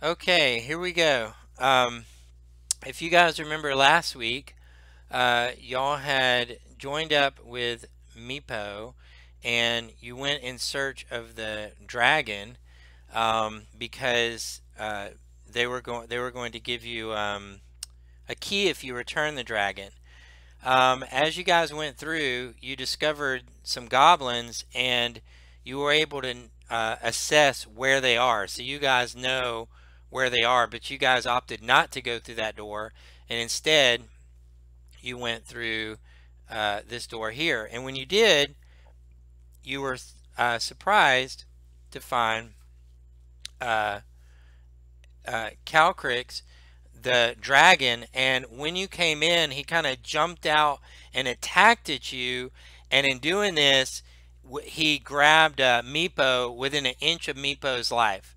Okay, here we go. If you guys remember last week, y'all had joined up with Meepo and you went in search of the dragon because they were going to give you a key if you return the dragon. As you guys went through, you discovered some goblins and you were able to assess where they are. So you guys know where they are, but you guys opted not to go through that door, and instead you went through this door here. And when you did, you were surprised to find uh, Calcrix, the dragon, and when you came in, he kind of jumped out and attacked at you, and in doing this, he grabbed Meepo within an inch of Meepo's life.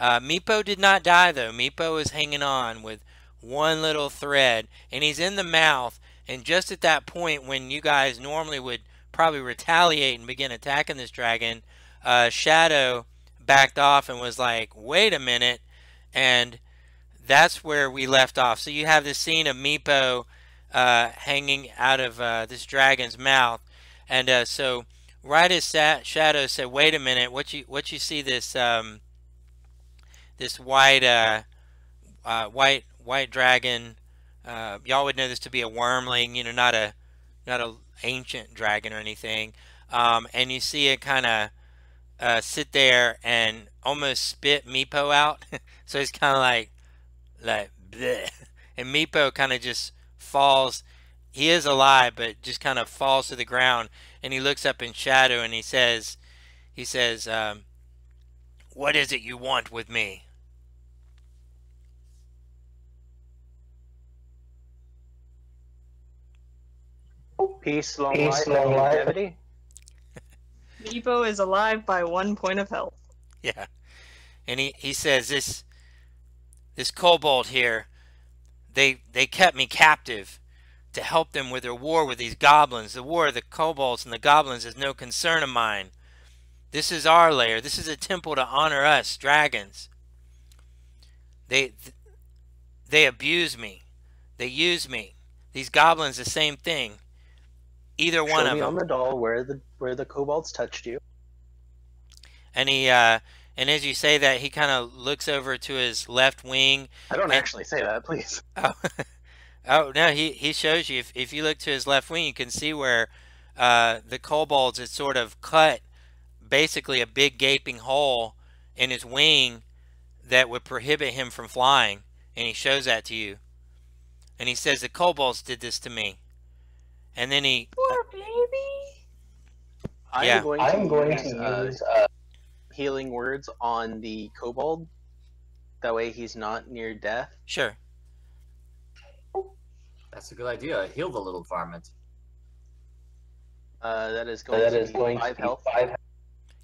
Meepo did not die though. Meepo is hanging on with one little thread, and he's in the mouth, and just at that point when you guys normally would probably retaliate and begin attacking this dragon, Shadow backed off and was like, wait a minute, and that's where we left off. So you have this scene of Meepo hanging out of this dragon's mouth, and so right as Shadow said, "Wait a minute, what you see this this white dragon? Y'all would know this to be a wormling, you know, not a ancient dragon or anything, and you see it kind of sit there and almost spit Meepo out. So it's kind of like bleh. And Meepo kind of just falls. He is alive, but just kind of falls to the ground. And he looks up in Shadow and he says, "What is it you want with me?" Peace, long life, and longevity. Meepo is alive by 1 point of health. Yeah, and he says this kobold here, they kept me captive to help them with their war with these goblins. The war of the kobolds and the goblins is no concern of mine. This is our lair. This is a temple to honor us, dragons. They abuse me. They use me. These goblins, the same thing. Either one Show of me on them. the doll where the kobolds touched you. And and as you say that, he kind of looks over to his left wing. I don't and, actually say that, please. Oh, oh no, he shows you. If you look to his left wing, you can see where the kobolds had sort of cut basically a big gaping hole in his wing that would prohibit him from flying. And he shows that to you. And he says, the kobolds did this to me. And then he... Poor baby. Yeah. I'm going to use healing words on the kobold. That way he's not near death. Sure. That's a good idea. Heal the little varmint. That is going to be 5 health.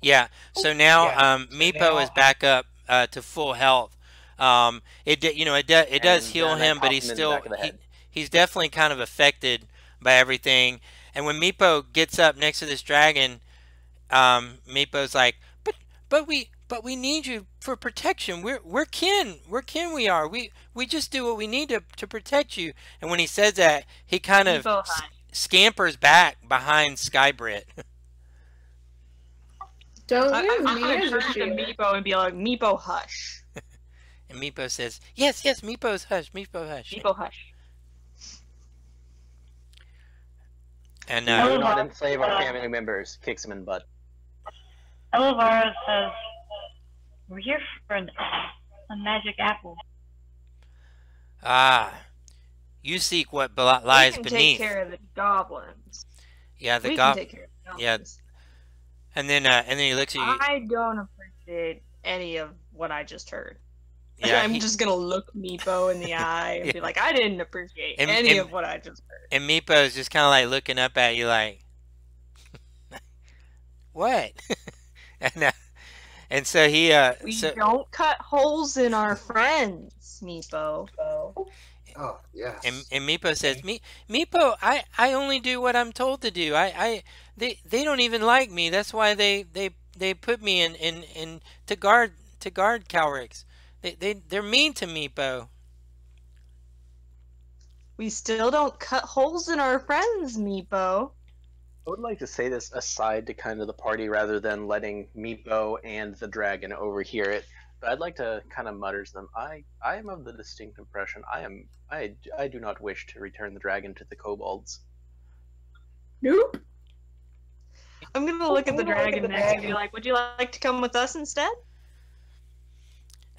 Yeah. So now Meepo is back up to full health. It does heal him, but he's definitely kind of affected by everything. And when Meepo gets up next to this dragon, Meepo's like, but we need you for protection. We're kin. We are. We just do what we need to protect you. And when he says that, he kind of scampers back behind Skybrit. I'm gonna turn to Meepo and be like, Meepo, hush. And Meepo says, yes, Meepo's hush. Meepo hush. Meepo, hush. And do not enslave our family members. Kicks him in the butt. Elvira says, we're here for a magic apple. Ah, you seek what lies we can beneath. Take care of the goblins. Yeah, the we can take care of the goblins. Yeah, and then he looks at you. I don't appreciate any of what I just heard. Yeah, I'm just gonna look Meepo in the eye and be like, I didn't appreciate any of what I just heard. And Meepo is just kind of like looking up at you like, what? and so he we don't cut holes in our friends, Meepo. Oh yes. And Meepo says, Meepo, I only do what I'm told to do. They don't even like me. That's why they put me in to guard Calrix. They're mean to Meepo. We still don't cut holes in our friends, Meepo. I would like to say this aside to kind of the party rather than letting Meepo and the dragon overhear it. But I'd like to kind of mutter to them. I am of the distinct impression I do not wish to return the dragon to the kobolds. Nope. I'm gonna look at the dragon next and be like, "Would you like to come with us instead?"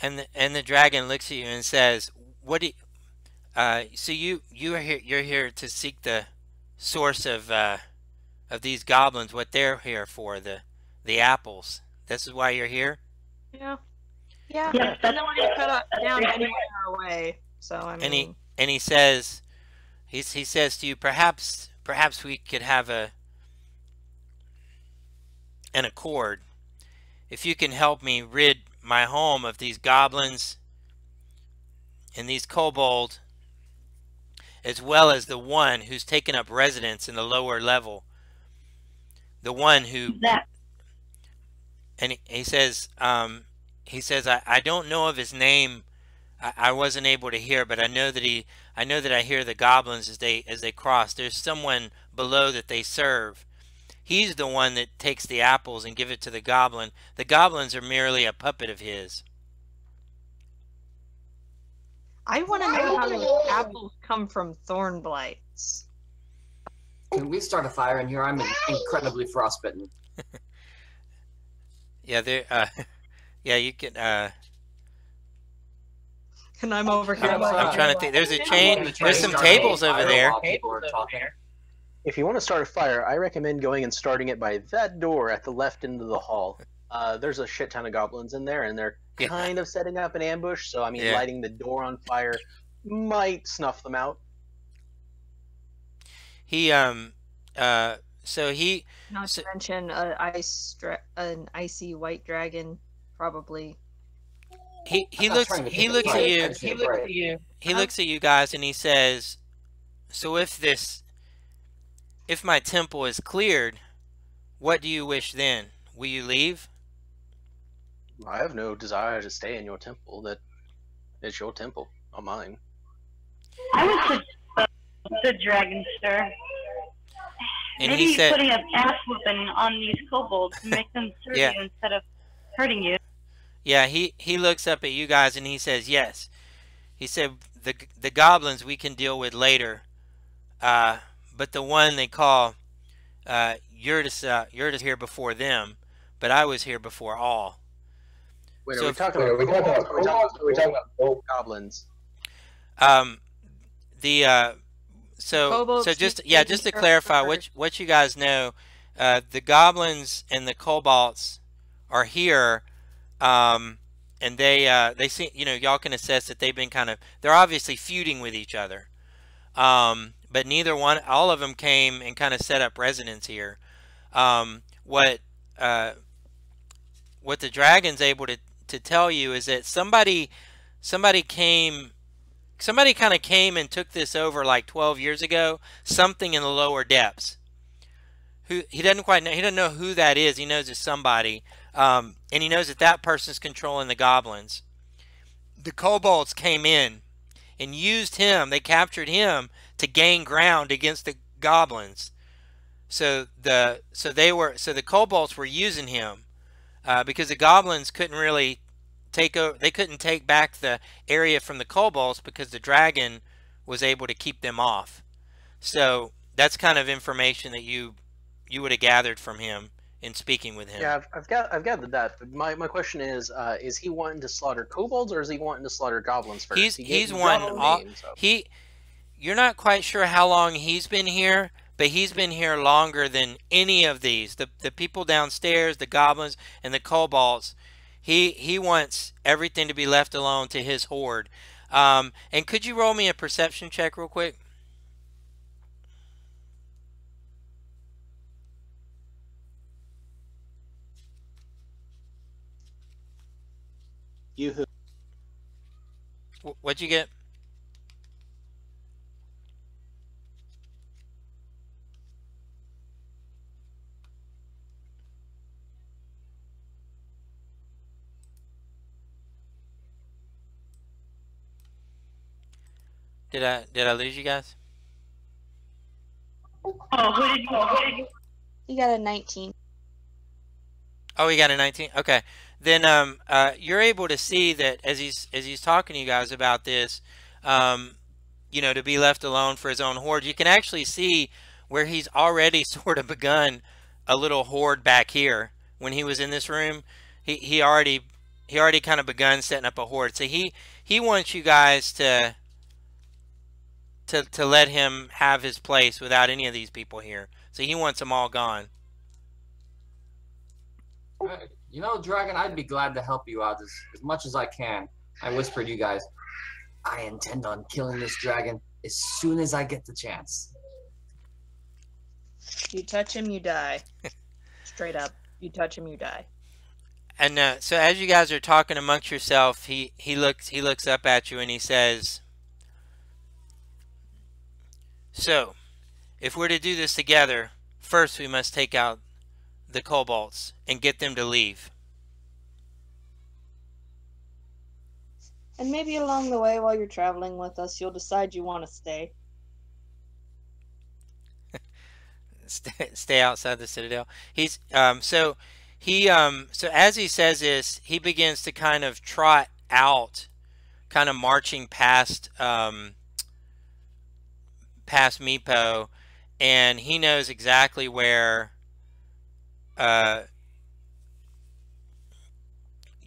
And the dragon looks at you and says, "What do you, so you are here? You're here to seek the source of these goblins. What they're here for? The apples. This is why you're here." Yeah. Yeah. Yes, And then we're gonna cut down anywhere away. So I mean. And he says, he says to you, perhaps we could have an accord. If you can help me rid my home of these goblins and these kobolds, as well as the one who's taken up residence in the lower level, the one who and he says I don't know of his name. I wasn't able to hear, but I know that I hear the goblins as they cross. There's someone below that they serve. He's the one that takes the apples and give it to the goblin. The goblins are merely a puppet of his. I want to know how those apples come from thorn blights. Can we start a fire in here? I'm incredibly frostbitten. Yeah, yeah, you can. And I'm over here. I'm trying to think. There's a chain. There's some tables over there. People are talking. If you want to start a fire, I recommend going and starting it by that door at the left end of the hall. There's a shit ton of goblins in there, and they're kind of setting up an ambush. So I mean, lighting the door on fire might snuff them out. He so he. Not to mention an icy white dragon, probably. He looks at you. He looks at you guys, and he says, "So if my temple is cleared, what do you wish then? Will you leave?" I have no desire to stay in your temple. That is your temple, not mine. I would put the dragon, sir. And Maybe he said, putting an ass whooping on these kobolds to make them serve you instead of hurting you. yeah, he looks up at you guys and he says, yes. He said, the goblins we can deal with later, but the one they call you're just here before them, but I was here before all. Wait, So are we talking about kobolds or are we talking about goblins? So just to clarify, what you guys know, the goblins and the kobolds are here, and they see, y'all can assess that they've been they're obviously feuding with each other, but all of them came and kind of set up residence here. What the dragon's able to tell you is that somebody kind of came and took this over like 12 years ago, something in the lower depths. He doesn't know who that is. He knows it's somebody, and he knows that person's controlling the goblins. The kobolds came in and used him. They captured him to gain ground against the goblins. So the kobolds were using him because the goblins couldn't really they couldn't take back the area from the kobolds because the dragon was able to keep them off. So that's kind of information that you would have gathered from him in speaking with him. Yeah, I've gathered that. But my question is he wanting to slaughter kobolds or is he wanting to slaughter goblins first? He's wanting You're not quite sure how long he's been here, but he's been here longer than any of these. The people downstairs, the goblins and the kobolds. He wants everything to be left alone to his horde. And could you roll me a perception check real quick? What'd you get? Did I lose you guys? Oh, who did you? You got a 19. Oh, he got a 19. Okay, then you're able to see that as he's talking to you guys about this, you know, to be left alone for his own horde. You can actually see where he's already sort of begun a little horde back here. When he was in this room, he already kind of begun setting up a horde. So he wants you guys to let him have his place without any of these people here. So he wants them all gone. You know, Dragon, I'd be glad to help you out as much as I can. I whispered you guys, I intend on killing this dragon as soon as I get the chance. You touch him, you die. Straight up. You touch him, you die. And so as you guys are talking amongst yourself, he looks up at you and he says, "So, if we're to do this together, first we must take out the kobolds and get them to leave." And maybe along the way while you're traveling with us, you'll decide you want to stay. Stay outside the Citadel. He's so as he says this, he begins to kind of trot out, kind of marching past past Meepo, and he knows exactly where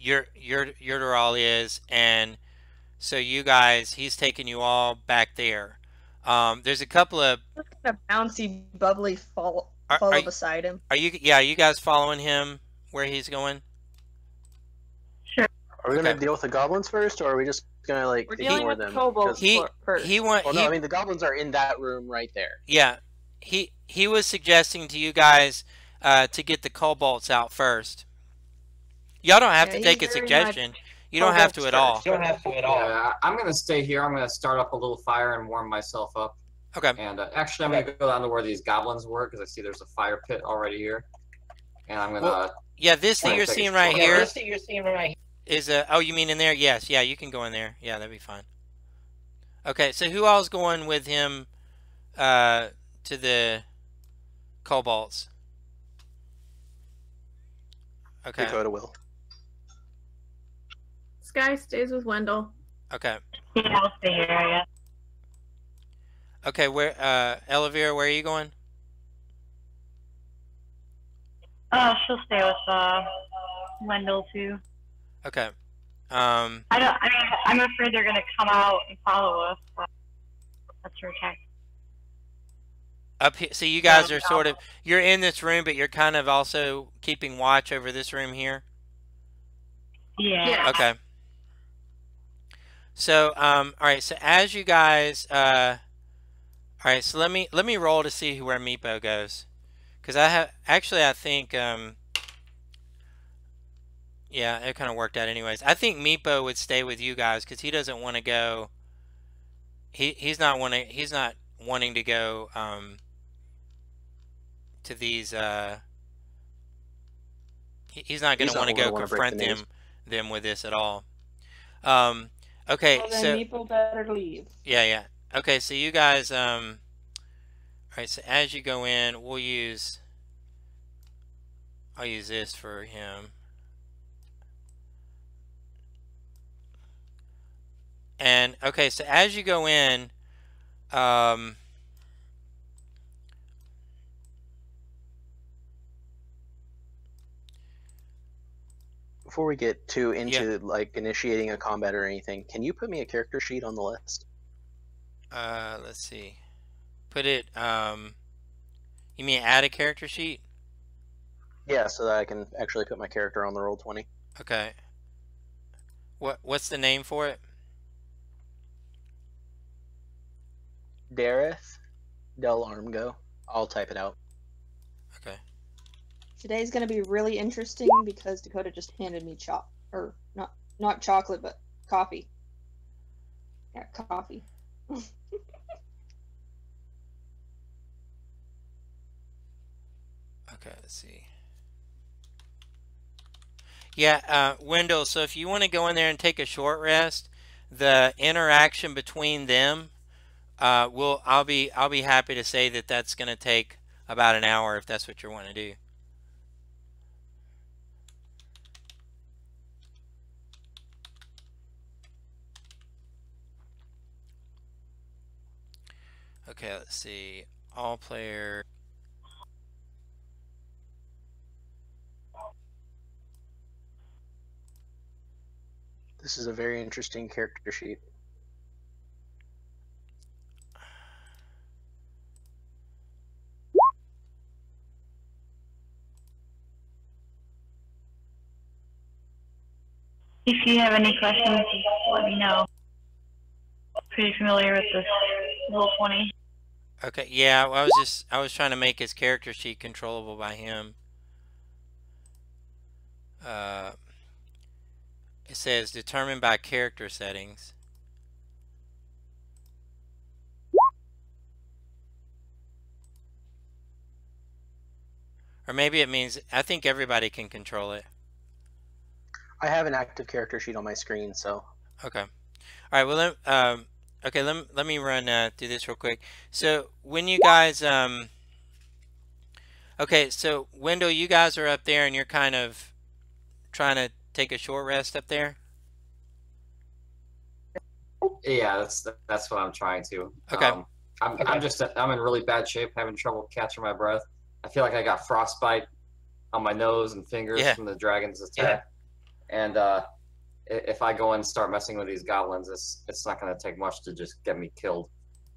Yurdaral is, and so you guys, he's taking you all back there. There's a couple of Look at a bouncy, bubbly follow beside him. Are you guys following him where he's going? Sure. Are we gonna deal with the goblins first, or are we just gonna like We're dealing ignore with them? kobolds first. Well, no, I mean the goblins are in that room right there. Yeah, he was suggesting to you guys to get the kobolds out first. Y'all don't have to take a suggestion. You don't have to at all. Yeah, I'm gonna stay here. I'm gonna start up a little fire and warm myself up. Okay. And actually, I'm gonna go down to where these goblins were because I see there's a fire pit already here. And I'm gonna. Yeah, this that you're seeing right here. This that you're seeing right here Is oh, you mean in there? Yes. Yeah, you can go in there. Yeah, that'd be fine. Okay, so who all's going with him to the kobolds? Okay. Dakota will. Sky stays with Wendell. Okay. Yeah, I'll stay here, I guess. Okay, where Elvira, where are you going? She'll stay with Wendell too. Okay. I mean, I'm afraid they're gonna come out and follow us. But that's her attack. Up here, so you guys are sort of, you're in this room, but you're kind of also keeping watch over this room here. Yeah. Okay. So, all right. So as you guys, all right. So let me roll to see where Meepo goes, because I think, yeah, it kind of worked out anyways. I think Meepo would stay with you guys because he doesn't want to go. He's not wanting to go to these. He's not going to want to go confront them with this at all. Okay, Well, then so Meepo better leave. yeah. Okay, so you guys, all right. So as you go in, I'll use this for him. And okay, so as you go in, Before we get too into like initiating a combat or anything, can you put me a character sheet on the list? let's see. Put it, you mean add a character sheet? Yeah, so that I can actually put my character on the Roll20. Okay. What's the name for it? Dareth Del Armgo. I'll type it out. Okay. Today's gonna be really interesting because Dakota just handed me not chocolate, but coffee. Yeah, coffee. Okay, let's see. Yeah, Wendell, so if you want to go in there and take a short rest, the interaction between them I'll be happy to say that that's going to take about an hour if that's what you want to do. Okay, let's see. All player. This is a very interesting character sheet. If you have any questions, just let me know. Pretty familiar with this Roll 20. Okay, yeah, well, I was trying to make his character sheet controllable by him. It says determined by character settings. Or maybe it means, I think everybody can control it. I have an active character sheet on my screen, so. Okay. All right, well, okay, let me run through this real quick. So when you guys, okay, so Wendell, you guys are up there and you're kind of trying to take a short rest up there? Yeah, that's what I'm trying to. Okay. I'm in really bad shape, having trouble catching my breath. I feel like I got frostbite on my nose and fingers from the dragon's attack. And if I go in and start messing with these goblins, it's not going to take much to just get me killed.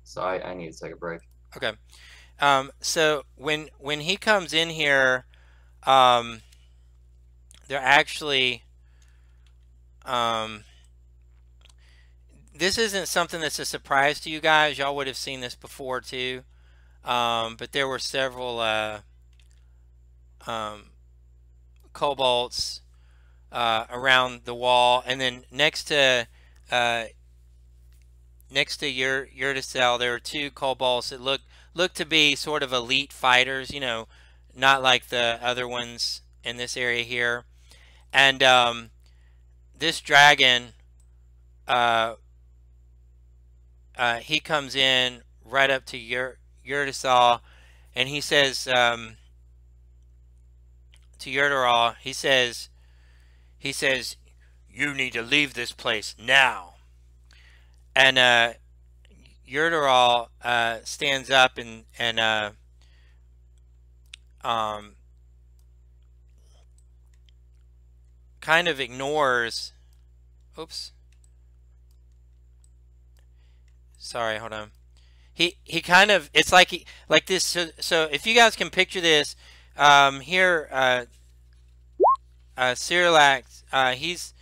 So I need to take a break. Okay. So when he comes in here, they're actually this isn't something that's a surprise to you guys. Y'all would have seen this before too. But there were several kobolds around the wall, and then next to Yurticel, there were two kobolds that looked to be sort of elite fighters, you know, not like the other ones in this area here. And this dragon, he comes in right up to Yurticel, and he says to Yurtirol, he says, "You need to leave this place now." And Yurtirol stands up and kind of ignores. Oops. Sorry, hold on. He kind of, it's like like this. So if you guys can picture this, here Cyrillax, he's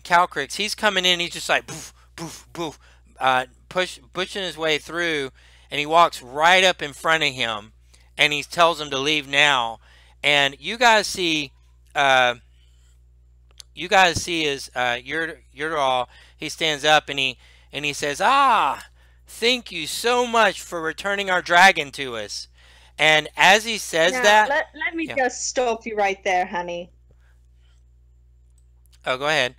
Calcrix, he's coming in, he's just like boof boof boof, pushing his way through, and he walks right up in front of him, and he tells him to leave now. And you guys see his Yurtirol, he stands up and he says, "Ah, thank you so much for returning our dragon to us." And as he says that, let me just stop you right there, honey. Oh, go ahead.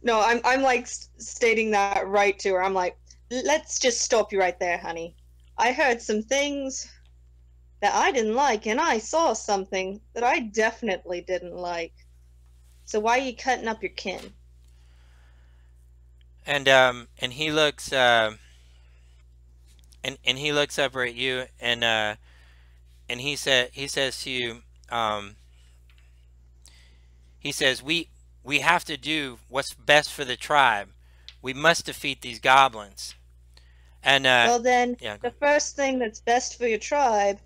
No, I'm like stating that right to her. I'm like, let's just stop you right there, honey. I heard some things that I didn't like, and I saw something that I definitely didn't like. So why are you cutting up your kin? And he looks and he looks over at you, and he says to you, he says, we have to do what's best for the tribe. We must defeat these goblins. And well then, the first thing that's best for your tribe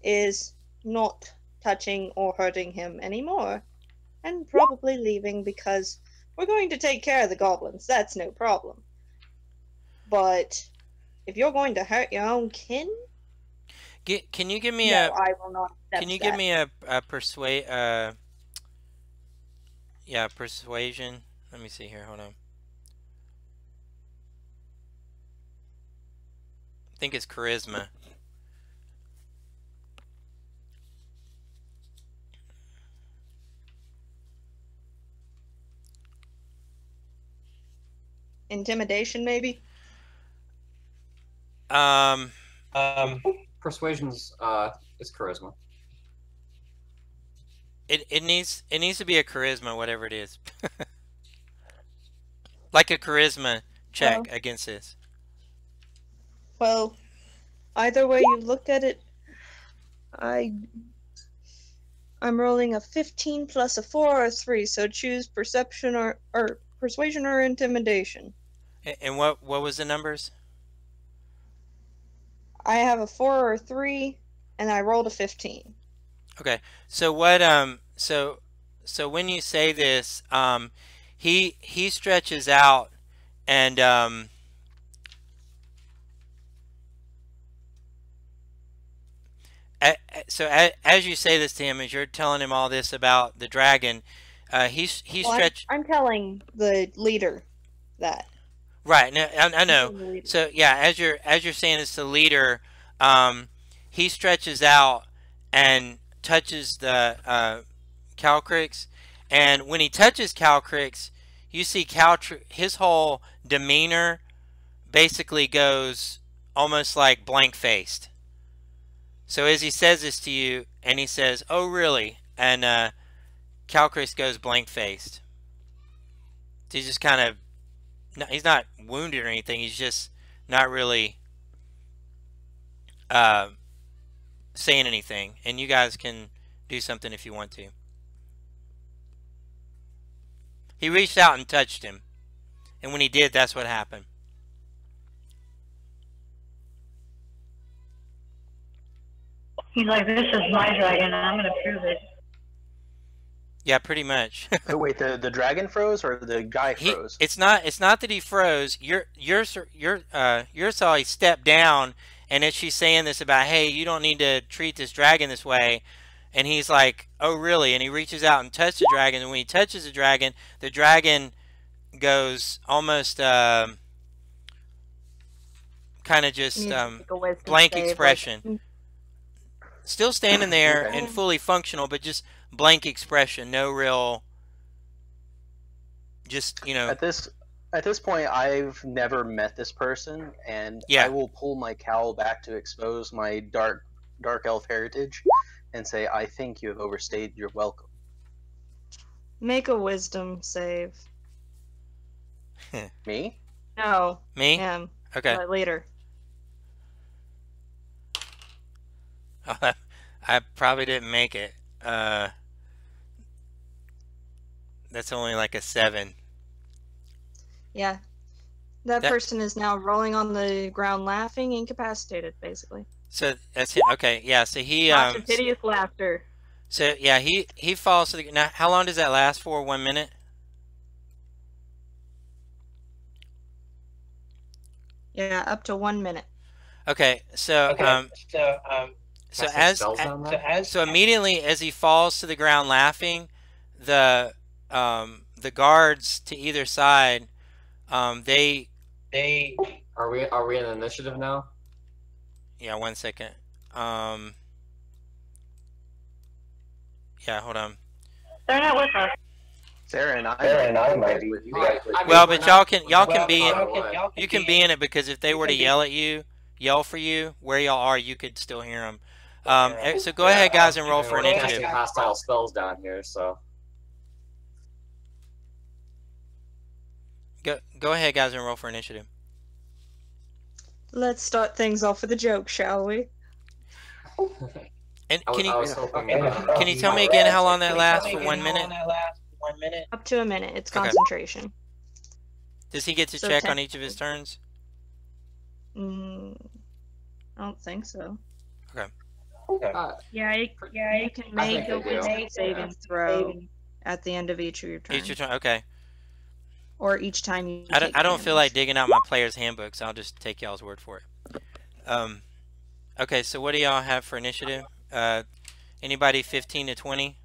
is not touching or hurting him anymore, and probably leaving, because we're going to take care of the goblins. That's no problem. But if you're going to hurt your own kin, can you give me no, I will not accept Can you that. give me a persuasion? Let me see here. Hold on. I think it's charisma. Intimidation, maybe? Um, Persuasion's is charisma. it needs to be a charisma, whatever it is. Like a charisma check against this. Well, either way you look at it, I'm rolling a 15 plus a 4 or a 3, so choose perception or persuasion or intimidation. And what was the numbers? I have a 4 or a 3, and I rolled a 15. Okay. So what so when you say this, he stretches out and so as you say this to him, as you're telling him all this about the dragon, he stretched. I'm telling the leader that. Right. No, I know. So yeah, as you're saying this to the leader, he stretches out and touches the Calcrix, and when he touches Calcrix, you see his whole demeanor basically goes almost like blank faced. So as he says this to you, and he says, "Oh, really?" and Calcrix goes blank faced. He's just kind of, he's not wounded or anything. He's just not really saying anything. And you guys can do something if you want to. He reached out and touched him, and when he did, that's what happened. He's like, this is my dragon, and I'm going to prove it. Yeah, pretty much. Oh, wait, the dragon froze or the guy froze? It's not that he froze. You're saw he stepped down, and as she's saying this about, hey, you don't need to treat this dragon this way, and he's like, oh really? And he reaches out and touches the dragon, and when he touches the dragon goes almost kind of just blank expression. Like, still standing there and fully functional, but just blank expression, no real, just, you know. At this point, I've never met this person, and yeah. I will pull my cowl back to expose my dark elf heritage and say, I think you have overstayed your welcome. Make a wisdom save. Me? No. Me? Him. Okay. Later. I probably didn't make it. That's only like a 7. Yeah. That person is now rolling on the ground laughing, incapacitated, basically. So that's it. Okay, yeah, so he Lots of hideous laughter. So yeah, he falls to the. Now how long does that last for? 1 minute? Yeah, up to 1 minute. Okay, so so immediately as he falls to the ground laughing, the guards to either side, they are we in initiative now? Yeah, 1 second. Yeah, hold on. They're not with us. Sarah and I might be with you guys. Well, but y'all can be in. You can be in it, because if they were to yell for you where y'all are, you could still hear them. So go ahead, guys, and roll for initiative. Casting hostile spells down here, so. Go ahead, guys, and roll for initiative. Let's start things off with a joke, shall we? And can you tell me again how long that lasts for 1 minute? Up to a minute. It's concentration. Does he get to check on each of his turns? I don't think so. Okay. Yeah, you can make a wisdom saving throw at the end of each of your turns. Each of your turn. Okay. Or each time you. I don't feel like digging out my player's handbooks. I'll just take y'all's word for it. Okay, so what do y'all have for initiative? Anybody 15 to 20?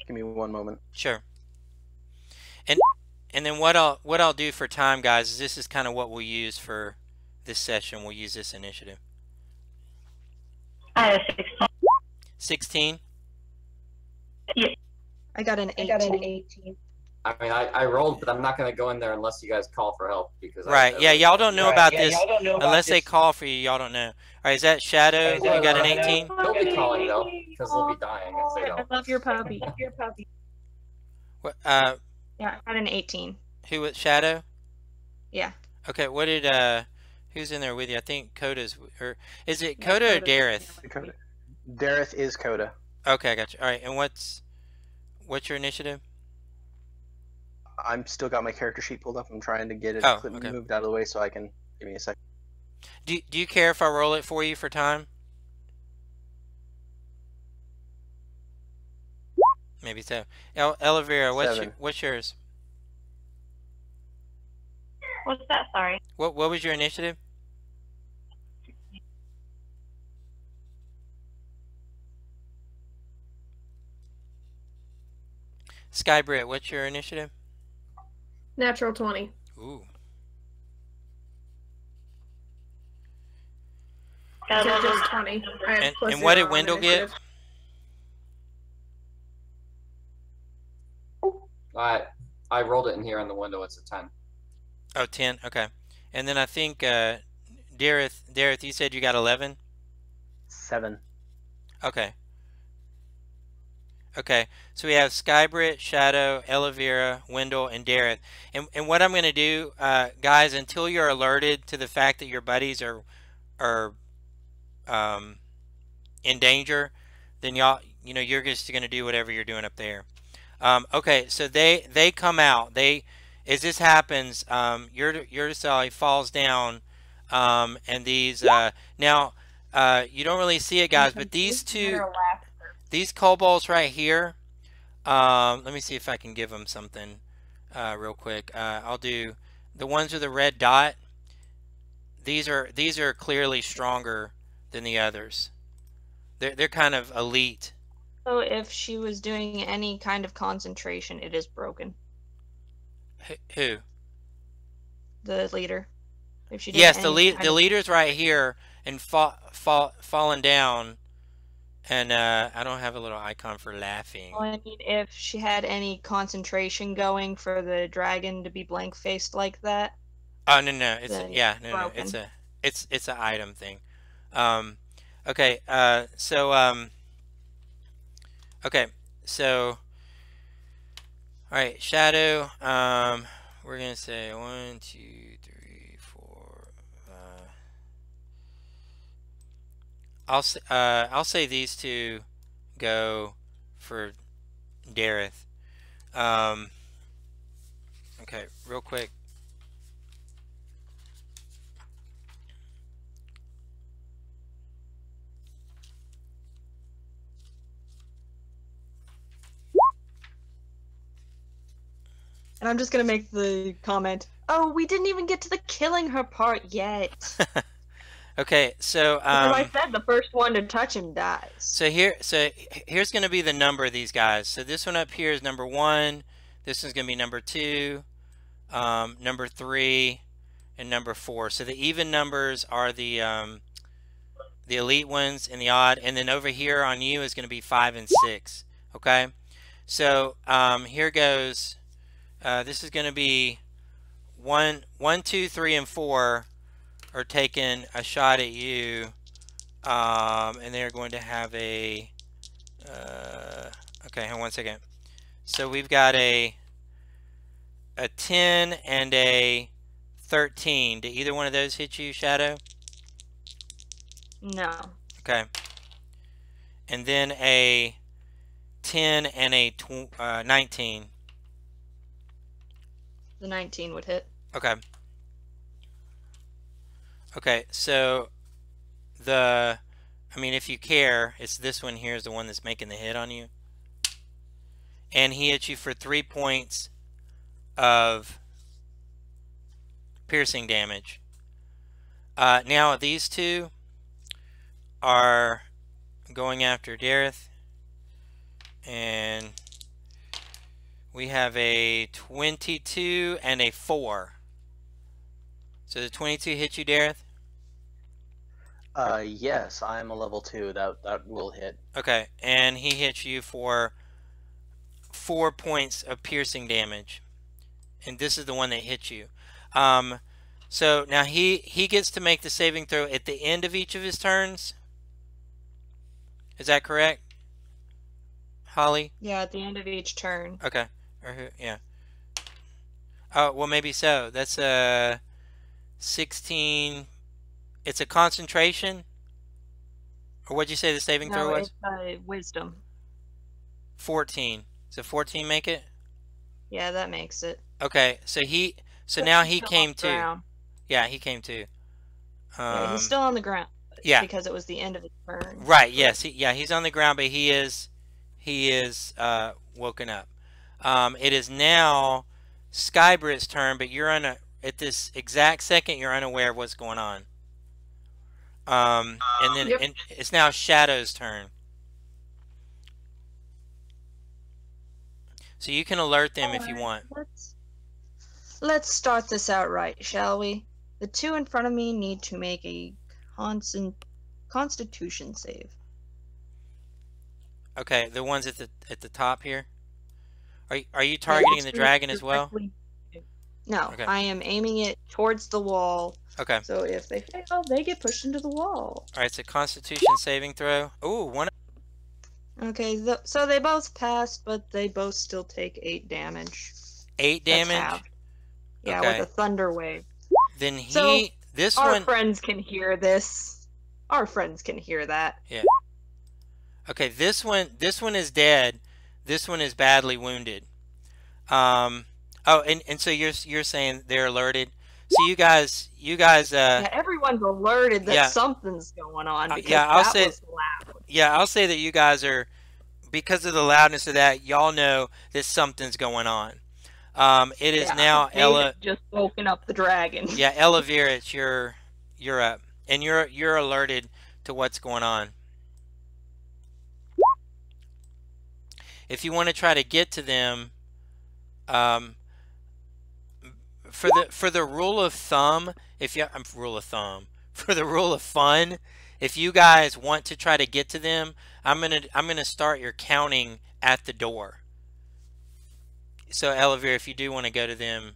Give me 1 moment. Sure. And then what I'll do for time, guys, is this is kind of what we'll use for this session. We'll use this initiative. I have 16. 16? Yeah. I got an 18. I mean, I rolled, but I'm not going to go in there unless you guys call for help because Right. Yeah, really y'all don't know about this unless they this. call for you. Y'all don't know. All right. Is that Shadow? You got an 18? They'll be calling though because they'll be dying if they I don't. love your puppy. What? Yeah, I got an 18. Who was Shadow? Yeah. Okay. What did Who's in there with you? I think Coda's. Or is it Coda or Dareth? Dareth is Coda. Okay, I got you. All right. And what's your initiative? I'm still got my character sheet pulled up. I'm trying to get it okay. moved out of the way so I can. Give me a second. Do you care if I roll it for you for time? Maybe so. Elvira, what's yours? What's that? Sorry. What was your initiative? Skybrit, what's your initiative? Natural 20. Ooh. Just 20. And what did Wendell get? I rolled it in here on the window. It's a 10. Oh, 10. Okay. And then I think Dareth, you said you got 11? 7. Okay. Okay. So we have Skybrit, Shadow, Elvira, Wendell, and Dareth. And what I'm going to do, guys, until you're alerted to the fact that your buddies are in danger, then you're just going to do whatever you're doing up there. Okay, so they come out. As this happens, Yurtasali falls down, and these now you don't really see it, guys, but these kobolds right here. Let me see if I can give them something real quick. I'll do the ones with the red dot. These are clearly stronger than the others. They're kind of elite. So if she was doing any kind of concentration, it is broken. Who? The leader. If she did yes, the leader's right here and fallen down, and I don't have a little icon for laughing. Well, I mean, if she had any concentration going for the dragon to be blank faced like that. Oh no, no. It's an item thing. Okay. Okay, so all right, Shadow. We're gonna say 1, 2, 3, 4. I'll say these two go for Dareth. Okay, real quick. And I'm just gonna make the comment, oh, we didn't even get to the killing her part yet. Okay, so as I said, the first one to touch him dies. So here's gonna be the number of these guys. So this one up here is number 1. This one's gonna be number 2, number 3, and number 4. So the even numbers are the elite ones, and the odd. And then over here on you is gonna be 5 and 6. Okay. So here goes. This is going to be 1, 2, 3, and 4 are taking a shot at you, and they're going to have a. Okay, hang on one second. So we've got a 10 and a 13. Did either one of those hit you, Shadow? No. Okay. And then a 10 and a 19. The 19 would hit. Okay. Okay, so I mean, if you care, it's this one here is the one that's making the hit on you. And he hits you for 3 points of piercing damage. Now these two are going after Dareth, and we have a 22 and a 4. So the 22 hit you, Dareth? Yes, I'm a level 2. That will hit. Okay, and he hits you for 4 points of piercing damage, and this is the one that hit you. So now he gets to make the saving throw at the end of each of his turns. Is that correct, Holly? Yeah, at the end of each turn. Okay. Yeah. Oh, well, maybe so. That's a 16. It's a concentration? Or what'd you say the saving throw was? It's wisdom. 14. Does a 14 make it? Yeah, that makes it. Okay, so now he came to. Ground. Yeah, he came to. Yeah, he's still on the ground. Yeah. Because it was the end of his turn. Right, yes. He's on the ground, but he is woken up. It is now Skybrit's turn, but you're at this exact second you're unaware of what's going on. And then it's now Shadow's turn. So you can alert them if you want. Let's start this out right, shall we? The two in front of me need to make a Constitution save. Okay, the ones at the top here. Are you targeting the dragon as well? No, okay. I am aiming it towards the wall. Okay. So if they fail, they get pushed into the wall. All right, it's a Constitution saving throw. Ooh, one. Okay, so they both pass, but they both still take 8 damage. 8 damage? Yeah, okay. with a thunder wave. Then our friends can hear this. Our friends can hear that. Yeah. Okay, this one is dead. This one is badly wounded. Oh, and so you're saying they're alerted. So you guys yeah, everyone's alerted that something's going on because was loud. Yeah, I'll say that you guys are, because of the loudness of that, y'all know that something's going on. It is now Ella just woken up the dragon. Yeah, Ella Virich, you're up, and you're alerted to what's going on. If you want to try to get to them, for the rule of thumb, for the rule of fun, if you guys want to try to get to them, I'm gonna start your counting at the door. So Elevere, if you do want to go to them,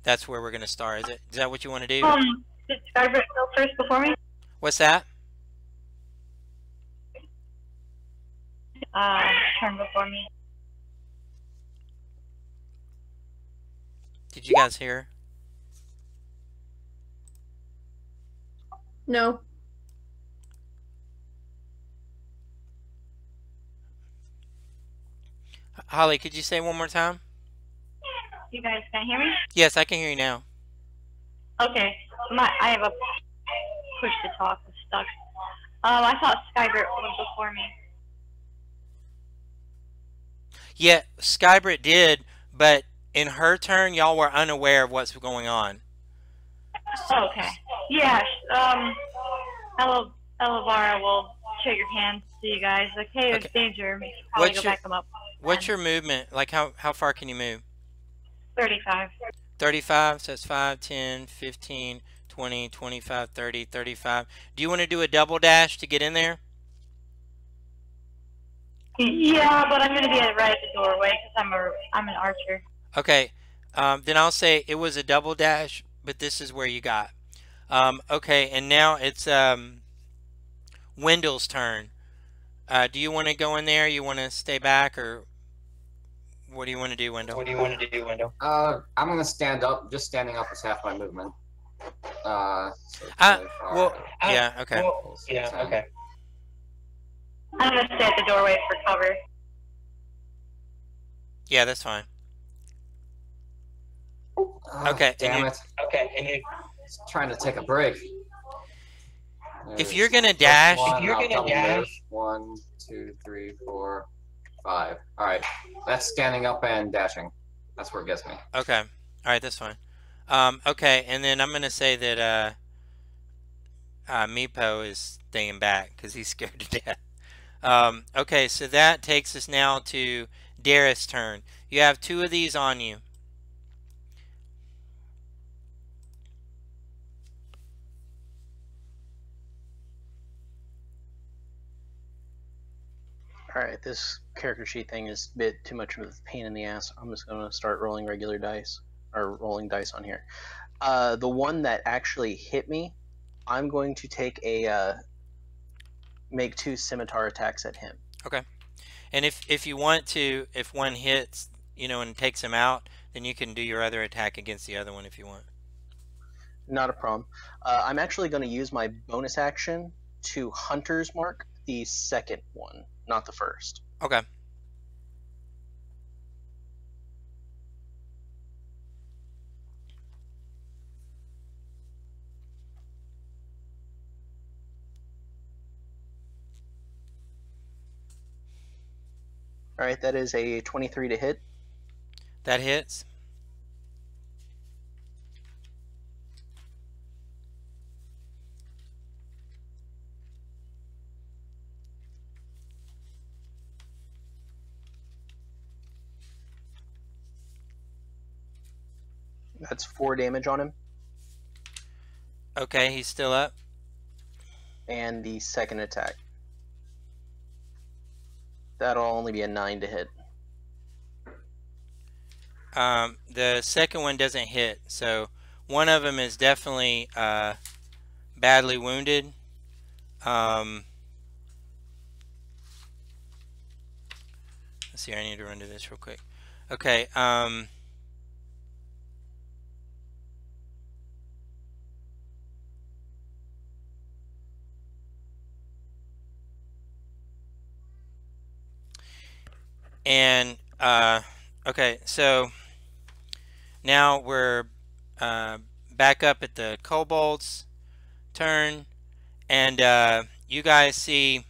that's where we're gonna start. Is that what you want to do? Did Skybrit go first before me? What's that? Turn before me. Did you guys hear? No. Holly, could you say one more time? You guys can't hear me? Yes, I can hear you now. Okay. I have a push to talk. It's stuck. I thought Skybrit was before me. Yeah, Skybrit did, but in her turn, y'all were unaware of what's going on. Okay. Yeah. Elevara will shake your hand to you guys. Like, hey, there's danger. Make sure probably go back them up. What's your movement? Like, how far can you move? 35. 35, so that's 5, 10, 15, 20, 25, 30, 35. Do you want to do a double dash to get in there? Yeah, but I'm going to be right at the doorway because I'm an archer. Okay, then I'll say it was a double dash, but this is where you got. Okay, and now it's Wendell's turn. Do you want to go in there? You want to stay back, or what do you want to do, Wendell? I'm going to stand up. Just standing up is half my movement. Yeah, okay. Okay. I'm going to stay at the doorway for cover. Yeah, that's fine. Okay. Damn it. Okay. And you're trying to take a break. If you're going to dash... One, 2, 3, 4, 5. All right. That's standing up and dashing. That's where it gets me. Okay. All right, that's fine. Okay, and then I'm going to say that Meepo is staying back because he's scared to death. Okay, so that takes us now to Darius' turn. You have 2 of these on you. Alright, this character sheet thing is a bit too much of a pain in the ass. I'm just going to start rolling regular dice, or rolling dice on here. The one that actually hit me, I'm going to take make 2 scimitar attacks at him. Okay. And if you want to, if one hits, and takes him out, then you can do your other attack against the other one if you want. Not a problem. I'm actually going to use my bonus action to Hunter's Mark the second one, not the first. Okay. Alright, that is a 23 to hit. That hits. That's 4 damage on him. Okay, he's still up. And the second attack. That'll only be a 9 to hit. The second one doesn't hit, so one of them is definitely badly wounded. Let's see, I need to run to this real quick. Okay, and okay, so now we're back up at the kobold's turn, and you guys see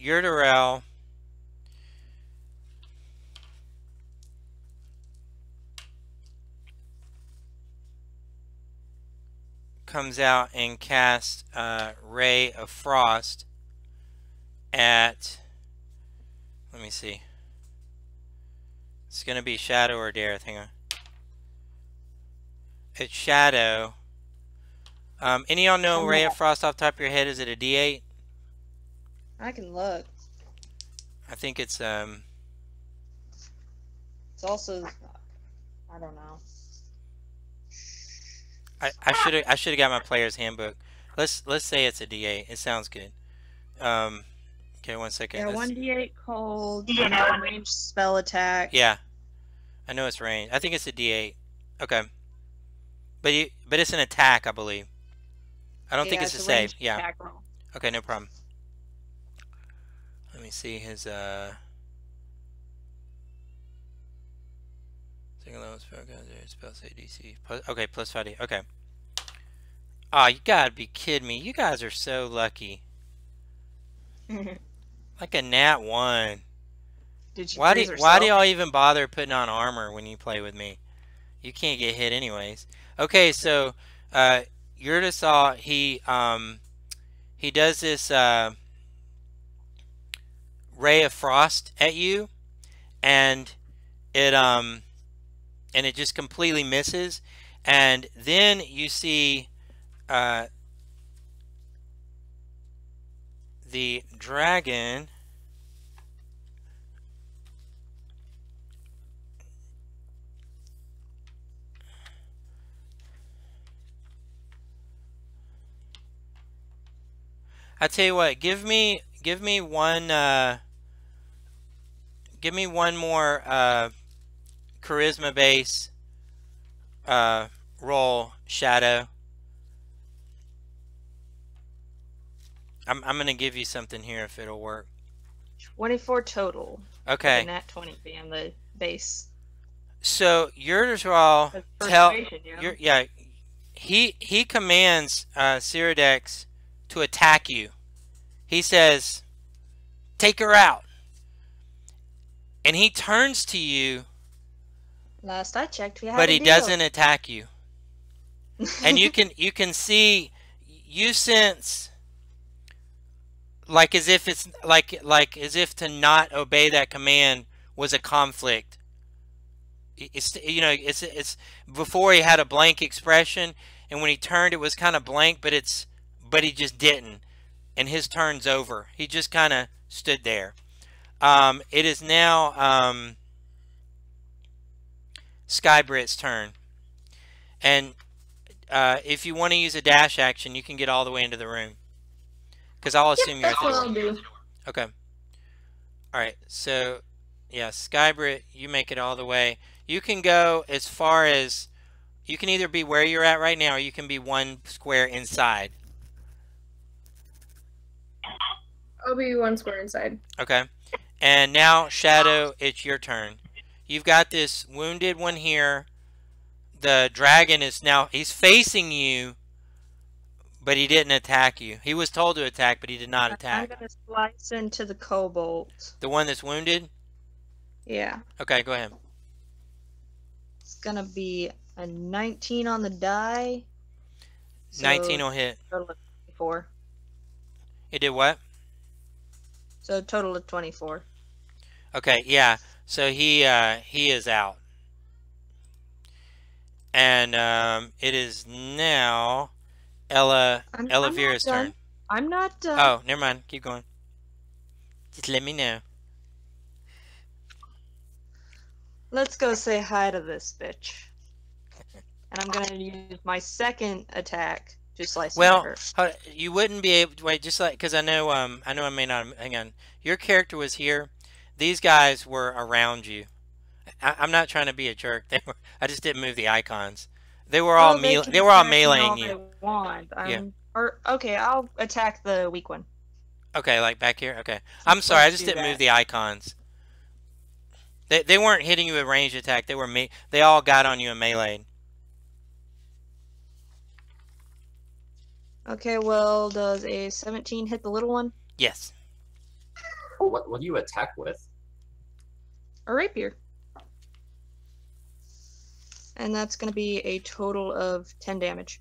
Yurdarel comes out and casts Ray of Frost at, let me see, it's gonna be Shadow or Dareth. Hang on. It's Shadow. Any of y'all know Ray of Frost off the top of your head? Is it a D8? I can look. I think it's It's also, I don't know. I should have got my player's handbook. Let's say it's a D8. It sounds good. Okay, 1 second. Yeah, Let's 1d8 cold, Yeah. ranged spell attack. Yeah, I know it's range. I think it's a D8. Okay, but it's an attack, I believe. I don't think it's a save. ranged Yeah. attack roll. Okay, no problem. Let me see his second level spell save DC. Okay, plus 5D. Okay. Oh, you gotta be kidding me. You guys are so lucky. Like a nat 1. Did you Why do freeze y'all even bother putting on armor when you play with me? You can't get hit anyways. Okay, so Yurtasol, he does this Ray of Frost at you, and it just completely misses. And then you see the dragon I tell you what, give me one more charisma base roll, Shadow. I'm gonna give you something here if it'll work. 24 total. Okay. And that 20 being the base. So Yurtasol he commands Ciradex to attack you. He says, "Take her out." And he turns to you, Last I checked, we had but a he deal. doesn't attack you. And you can see, you sense like as if it's like as if to not obey that command was a conflict It's it's before he had a blank expression, and when he turned, it was kind of blank, but he just didn't, and his turn's over. He just kind of stood there. It is now Skybrit's turn, and if you want to use a dash action, you can get all the way into the room, because I'll assume you're at That's the what door. I'll do. Okay. All right. So, yeah, Skybrit, you make it all the way. You can go as far as you can either be where you're at right now, or you can be one square inside. I'll be one square inside. Okay. And now, Shadow, it's your turn. You've got this wounded one here. The dragon is now, he's facing you, but he didn't attack you. He was told to attack, but he did not I'm attack. gonna slice into the kobold. The one that's wounded? Yeah. Okay, go ahead. It's gonna be a 19 on the die. So 19 will hit. total of 24. It did what? So total of 24. Okay, yeah. So he is out. And it is now Ella Vera's turn. I'm not done. Oh, never mind. Keep going. Just let me know. Let's go say hi to this bitch. And I'm gonna use my second attack to slice Well, her. you wouldn't be able to wait, just like, because I know I may not. Hang on. Your character was here. These guys were around you. I'm not trying to be a jerk. I just didn't move the icons. They were all They they were all can attack me all meleeing you. they want. Yeah. Okay, I'll attack the weak one. Okay, like back here. Okay, I'm sorry. I just didn't move the icons. They weren't hitting you with ranged attack. They all got on you and meleeed. Okay, well, does a 17 hit the little one? Yes. What do you attack with? A rapier. And that's going to be a total of 10 damage.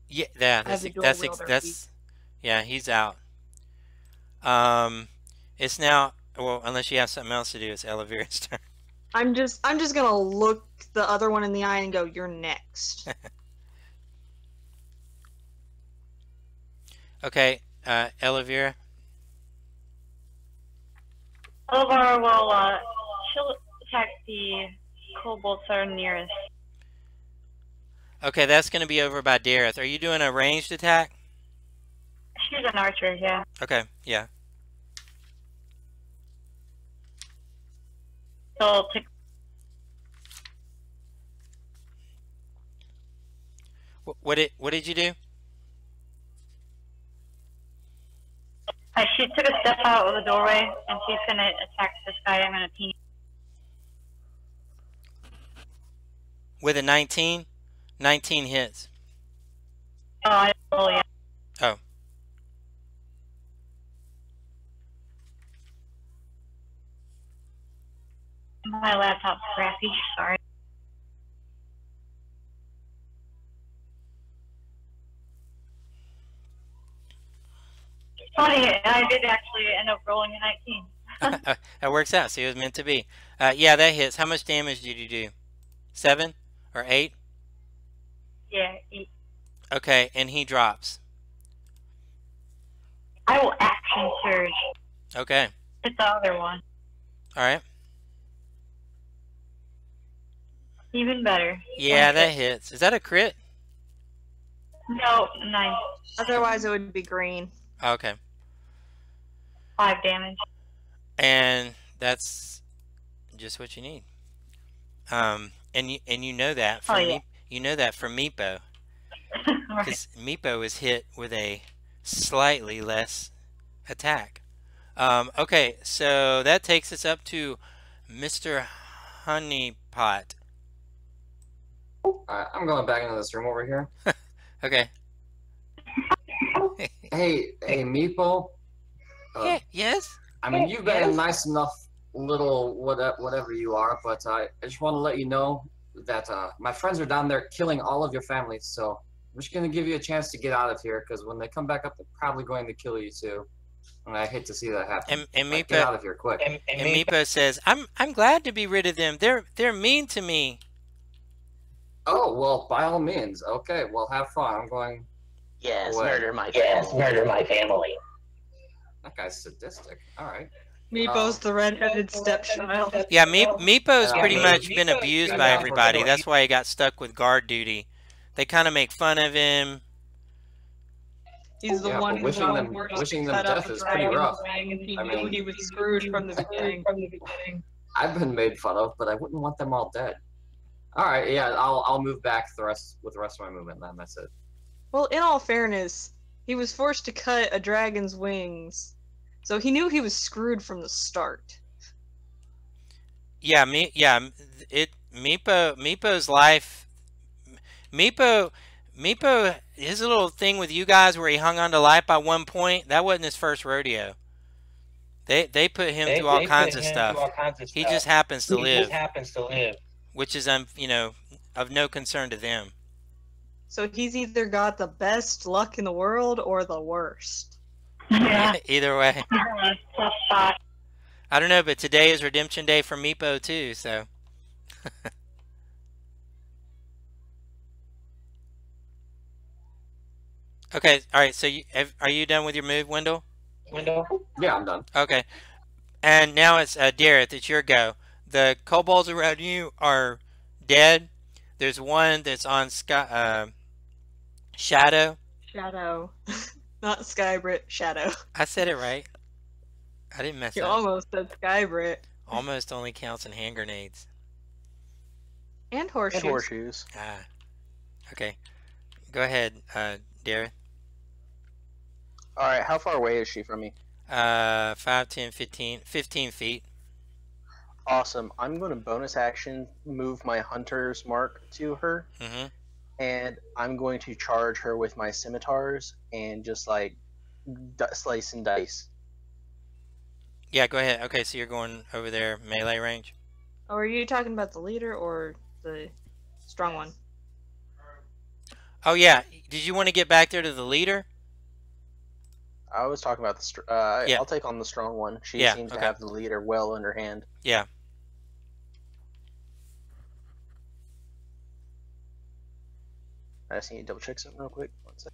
Yeah, yeah, he's out. It's now, well, unless you have something else to do, it's Ella Vera's turn. I'm just gonna look the other one in the eye and go, "You're next." Okay, Ella Vera. Oliver will she'll attack the kobolds that are nearest. Okay, that's going to be over by Dareth. Are you doing a ranged attack? She's an archer, yeah. Okay, yeah. So I'll pick. What did you do? She took a step out of the doorway, and she's gonna attack this guy. I'm gonna pin. With a 19? 19 hits. Oh, yeah. Oh. My laptop's crappy. Sorry. Funny, I did actually end up rolling a 19. That works out. See, it was meant to be. Yeah, that hits. How much damage did you do? 7 or 8? Yeah, 8. Okay, and he drops. I will action surge. Okay. It's the other one. All right. Even better. Yeah, that hits. Is that a crit? No, 9. Otherwise, it would be green. Okay. 5 damage. And that's just what you need. And you know that from you know that from Meepo, because Meepo is hit with a slightly less attack. Okay, so that takes us up to Mr. Honeypot. I'm going back into this room over here. Okay. Hey, Meepo. Yeah, yes. I mean, you've been a nice enough little whatever you are, but I just want to let you know that my friends are down there killing all of your family, so I'm just going to give you a chance to get out of here, because when they come back up, they're probably going to kill you too. I hate to see that happen. And Like, get out of here quick. And Meepo says, I'm glad to be rid of them. They're mean to me. Oh, well, by all means. Okay, well, have fun. I'm going. Yes, away. murder my family. That guy's sadistic. All right. Meepo's the red-headed stepchild. Yeah, Meepo's Yeah, pretty Meepo- much been abused by everybody. That's why he got stuck with guard duty. They kind of make fun of him. He's the one who's wishing them death is pretty rough. He I knew mean- he was screwed from the beginning. I've been made fun of, but I wouldn't want them all dead. All right, yeah, I'll move back with the rest of my movement. Then that's it. Well, in all fairness, he was forced to cut a dragon's wings, so he knew he was screwed from the start. Yeah, Meepo's life. Meepo, his little thing with you guys where he hung on to life by one point, that wasn't his first rodeo. They put him through all kinds of stuff. He just happens to live, which is of no concern to them. So he's either got the best luck in the world or the worst. Yeah. Either way, Tough spot. I don't know, but today is redemption day for Meepo too. So. Okay, all right. So are you done with your move, Wendell? Yeah, I'm done. Okay, and now it's Dareth. It's your go. The kobolds around you are dead. There's one that's on Shadow. Shadow. Not Skybrit, Shadow. I said it right. I didn't mess You up. almost said Skybrit. Almost only counts in hand grenades. And horseshoes. And horseshoes. Ah. Okay. Go ahead, Dareth. Alright, how far away is she from me? 5, 10, 15 feet. Awesome. I'm going to bonus action move my hunter's mark to her, Mm-hmm. and I'm going to charge her with my scimitars and just like slice and dice. Yeah, go ahead. Okay, so you're going over there, melee range. Oh, are you talking about the leader or the strong one? Oh yeah. Did you want to get back there to the leader? I was talking about Yeah. I'll take on the strong one. She Yeah, seems okay. to have the leader well in her hand. Yeah. I just need to double check something real quick. One sec.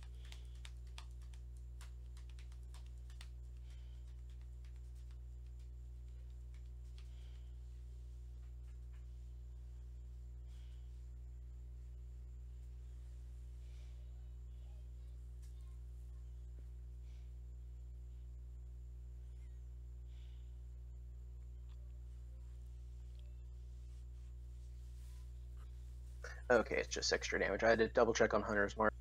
Okay, it's just extra damage. I had to double check on hunter's mark.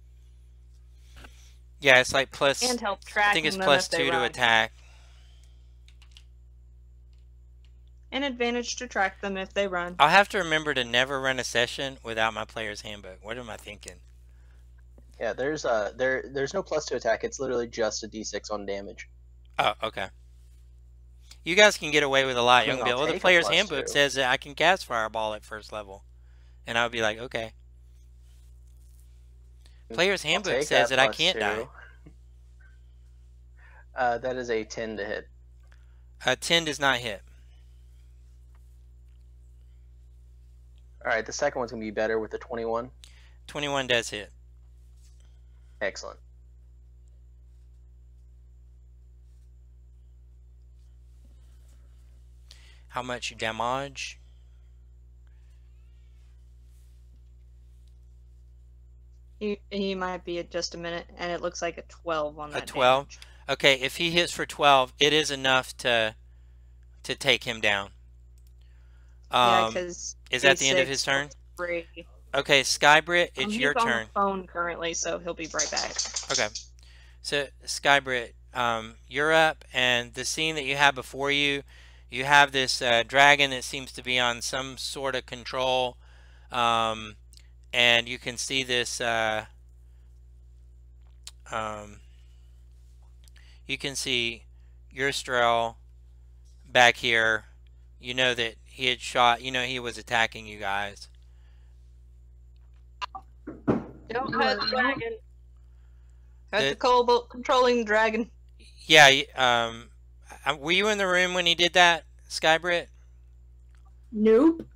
Yeah, it's like plus. And help I track think it's them plus if they 2 to run. attack. An advantage to track them if they run. I'll have to remember to never run a session without my player's handbook. What am I thinking? Yeah, there's no plus to attack. It's literally just a d6 on damage. Oh, okay. You guys can get away with a lot. I You mean, can be, I'll well, the take a player's plus handbook 2. says that I can cast Fireball at first level. And I would be like, okay. Player's I'll handbook take says that I plus can't 2. die. That is a 10 to hit. 10 does not hit. Alright, the second one's going to be better with the 21. 21 does hit. Excellent. How much damage? He might be at just a minute, and it looks like a 12 on that. A 12? damage. Okay, if he hits for 12, it is enough to take him down. Yeah, because Is that the end of his turn? Free. Okay, Skybrit, it's your He's on turn. the phone currently, so he'll be right back. Okay. So, Skybrit, you're up, and the scene that you have before you, you have this dragon that seems to be on some sort of control, and you can see this, you can see Yurstrel back here. You know that he had shot, you know he was attacking you guys. Don't hurt the dragon. Hurt the kobold controlling the dragon. Yeah. Were you in the room when he did that, Skybrit? Nope.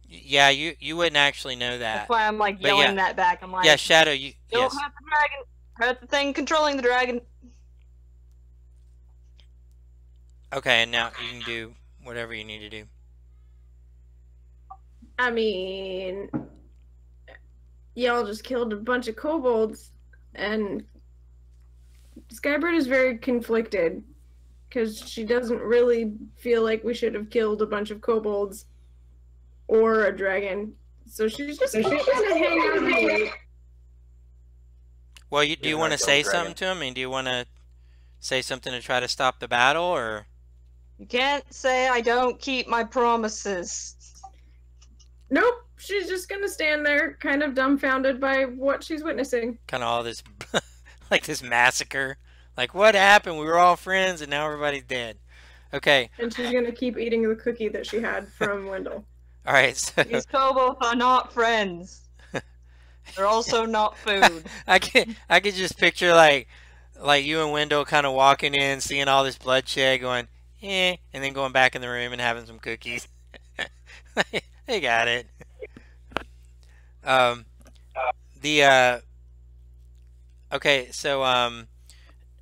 Yeah, you wouldn't actually know That's that. why I'm like But yelling yeah, that back. I'm yeah, like, Shadow. You don't yes. hurt the dragon. Hurt the thing controlling the dragon. Okay, and now you can do whatever you need to do. I mean, y'all just killed a bunch of kobolds, and Skybird is very conflicted because she doesn't really feel like we should have killed a bunch of kobolds or a dragon. So she's just kind of hanging out here. Well, do you want to say dragon. something to him? I mean, do you want to say something to try to stop the battle, or? You can't say I don't keep my promises. Nope, she's just gonna stand there, kind of dumbfounded by what she's witnessing. Kind of all this, like this massacre. Like, what happened? We were all friends, and now everybody's dead. Okay. And she's gonna keep eating the cookie that she had from Wendell. All right. So These kobolds are not friends. They're also not food. I could just picture like you and Wendell kind of walking in, seeing all this bloodshed, going, and then going back in the room and having some cookies. They got it. Okay, so all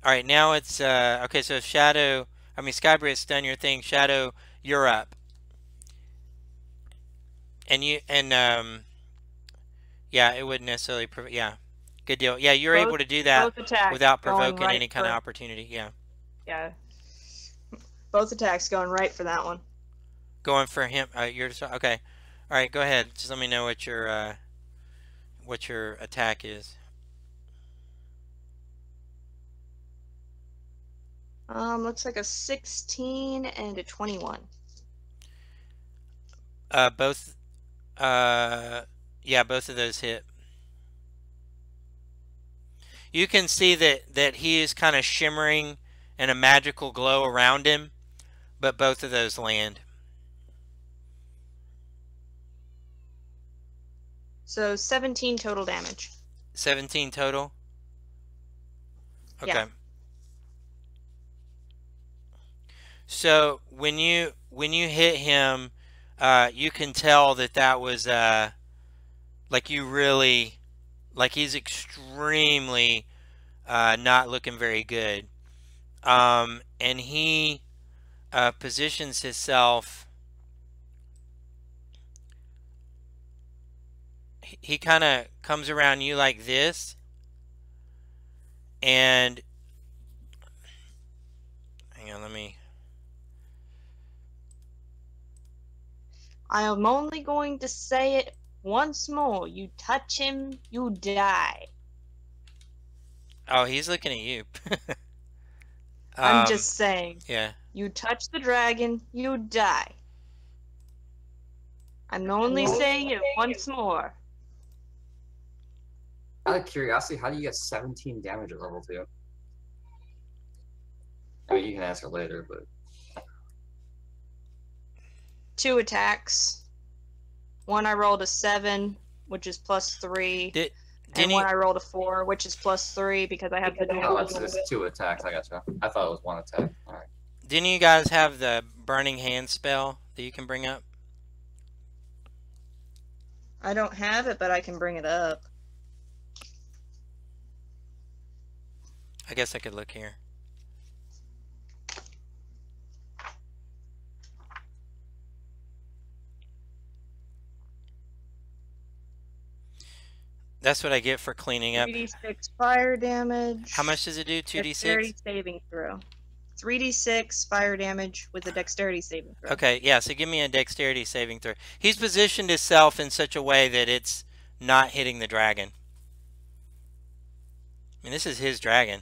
right, now it's okay, so Shadow, I mean Skybrit's done your thing. Shadow, you're up. And yeah, it wouldn't necessarily yeah. Good deal. Yeah, you're able to do that without provoking right any kind of opportunity. Yeah. Yeah. Both attacks going right for that one. Going for him. You're okay. All right, go ahead. Just let me know what your attack is. Looks like a 16 and a 21. Both. Yeah, both of those hit. You can see that he is kind of shimmering in a magical glow around him, but both of those land. So 17 total damage. 17 total? Okay. Yeah. So when you hit him, you can tell that was like you really, like he's extremely not looking very good. And he positions himself. He kind of comes around you like this, and hang on, let me. I am only going to say it once more. You touch him, you die. Oh, he's looking at you. I'm just saying. Yeah. You touch the dragon, you die. I'm only saying it once more. Out of curiosity, how do you get 17 damage at level 2? I mean, you can answer later, but... 2 attacks. One I rolled a 7, which is +3. And one I rolled a 4, which is +3 because I have the dual. Oh, it's 2 attacks. I gotcha. I thought it was 1 attack. All right. Didn't you guys have the burning hand spell that you can bring up? I don't have it, but I can bring it up. I guess I could look here. That's what I get for cleaning up. 3d6 fire damage. How much does it do? 2d6? Dexterity saving throw. 3d6 fire damage with a dexterity saving throw. Okay, yeah, so give me a dexterity saving throw. He's positioned himself in such a way that it's not hitting the dragon. I mean, this is his dragon.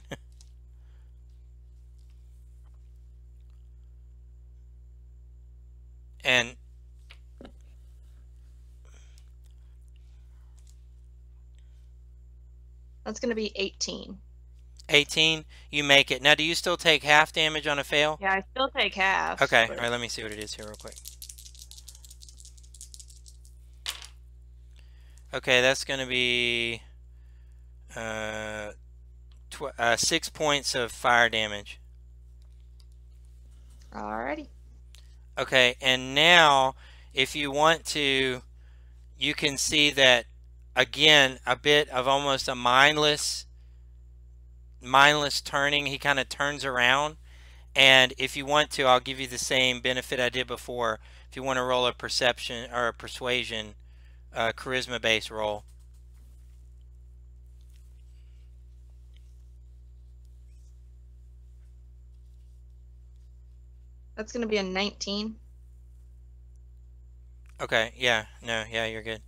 And that's going to be 18. 18, you make it. Now, do you still take half damage on a fail? Yeah, I still take half. Okay, but... all right, let me see what it is here real quick. Okay, that's going to be 6 points of fire damage. Alrighty. Okay, and now if you want to, you can see that again a bit of almost a mindless turning. He kind of turns around, and if you want to, I'll give you the same benefit I did before. If you want to roll a perception or a persuasion, charisma based roll. That's gonna be a 19. Okay, yeah, no, yeah, you're good.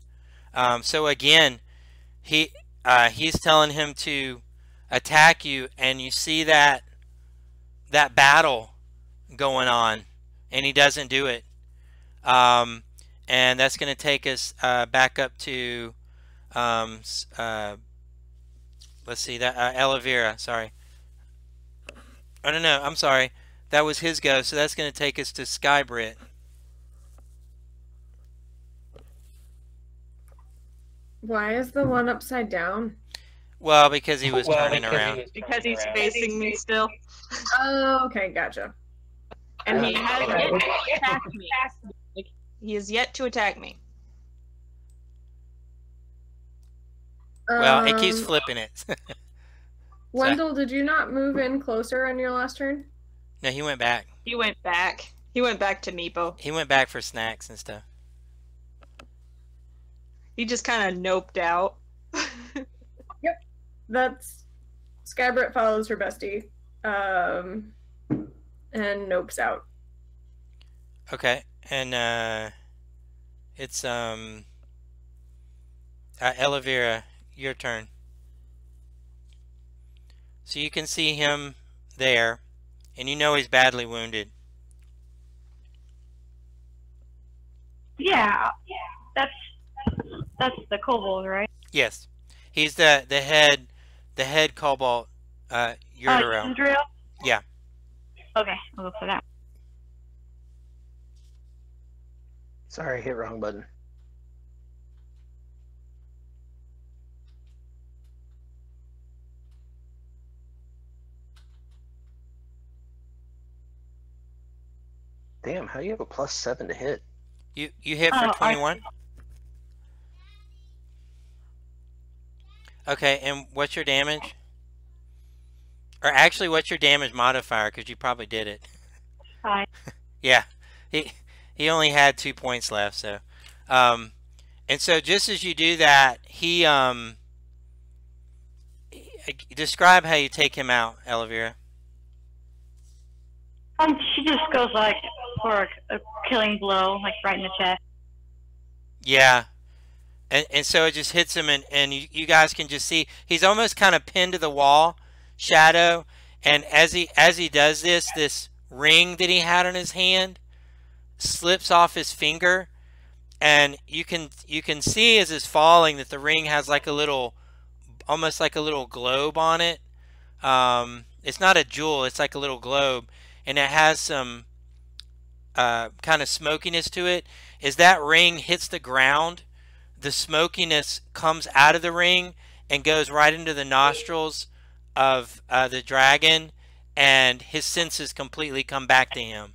So again, he's telling him to attack you, and you see that battle going on, and he doesn't do it. And that's going to take us back up to let's see, that Elvira. Sorry. Oh no, I'm sorry. That was his go. So that's going to take us to Skybrit. Why is the one upside down? Well, because he was turning around. Because he's facing me still. Oh, okay, gotcha. And he has yet to attack me. He has yet to attack me. Well, it keeps flipping it. Wendell, did you not move in closer on your last turn? No, he went back. He went back. He went back to Meepo. He went back for snacks and stuff. He just kind of noped out. Yep. That's Skybrit follows her bestie. And nopes out. Okay. And it's Elvira, your turn. So you can see him there, and you know he's badly wounded. Yeah, that's the kobold, right? Yes, he's the head kobold. Yurdero. Yeah. Okay, I'll go for that. Sorry, hit wrong button. Damn, how do you have a +7 to hit? You hit for 21. Okay, and what's your damage? Or actually, what's your damage modifier? Because you probably did it. 5. Yeah, he only had 2 points left. So, and so just as you do that, he describe how you take him out, Elvira. She just goes like for a killing blow, like right in the chest. Yeah. And so it just hits him, and you guys can just see he's almost kind of pinned to the wall, shadow. And as he does this ring that he had on his hand slips off his finger, and you can see as it's falling that the ring has like a little, almost like a little globe on it. It's not a jewel; it's like a little globe, and it has some kind of smokiness to it. As that ring hits the ground, the smokiness comes out of the ring and goes right into the nostrils of the dragon, and his senses completely come back to him.